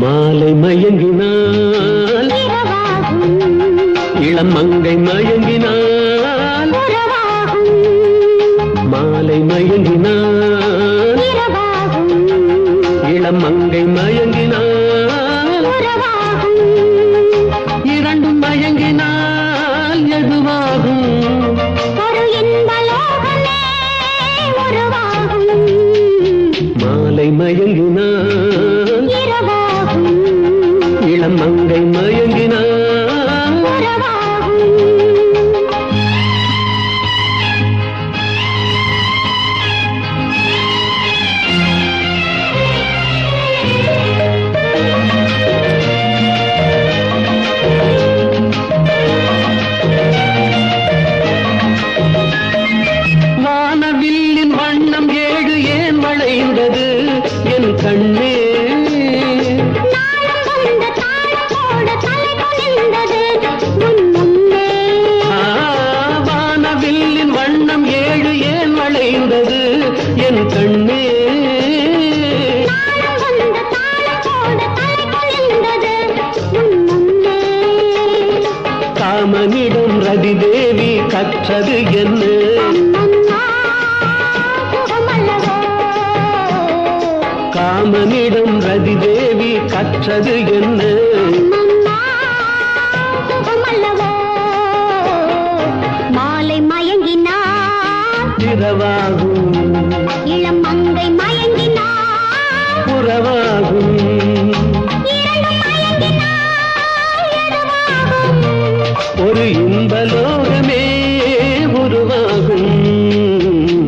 மாலை மயங்கினால் இளம் மங்கை மயங்கினால் மாலை மயங்கினால் இளம் மங்கை மயங்கினால் இரண்டும் மயங்கினால் எதுவாகும் மாலை மயங்கினால் இளம் மங்கை மயங்கினார் வானவில்லின் வண்ணம் ஏழு ஏன் வளைந்தது என் கண்ணே என் கண்ணே காமனிடம் ரதி தேவி கற்றது என்ன காமனிடம் ரதி தேவி கற்றது என்ன மாலை மயங்கினார் இரவாகும் இளம் மங்கை மயங்கினார் புறவாகும் ஒரு இன்பலோகமே உருவாகும்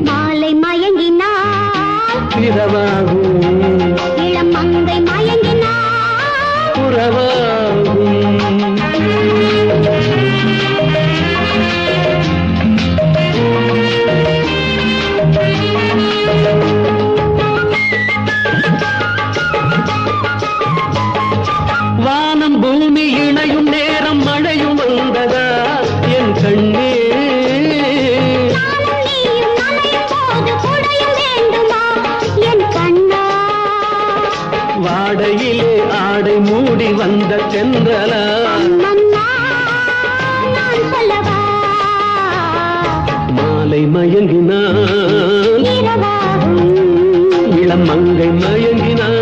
மாலை மயங்கினார் இரவாகும் இளம் மங்கை மயங்கினார் புறவாகும் வானம் பூமி இணையும் நேரம் மழையும் வந்ததா என் கண்ணே வாடையிலே ஆடை மூடி வந்த சென்றலா மாலை மயங்கினான் இளம் மங்கை மயங்கினான்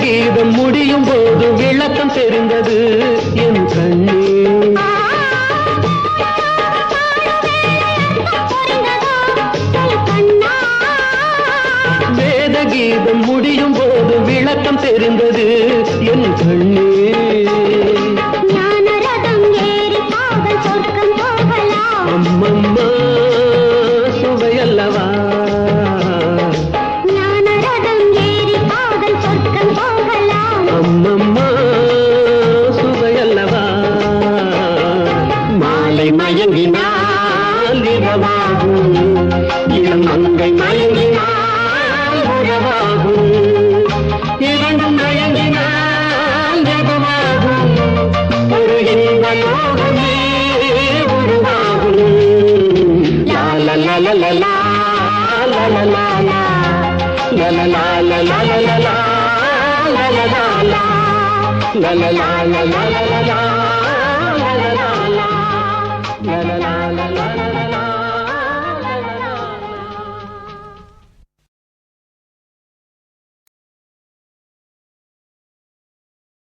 கீதம் முடியும் போது விளக்கம் தெரிந்தது என் கண்ணே வேத கீதம் முடியும் போது விளக்கம் தெரிந்தது என் கண்ணே அம்மம்மா சுவையல்லவா அம்மம்மா சுவையல்லவா மாலை மயங்கினால் இரவாகும் இளம் மங்கை மயங்கினால் உறவாகும் இரண்டும் மயங்கினால் எதுவாகும் ஒரு இன்பலோகமே உருவாகும் லாலலலலலா லலலாலா லலலாலலலலா la la la la la la la la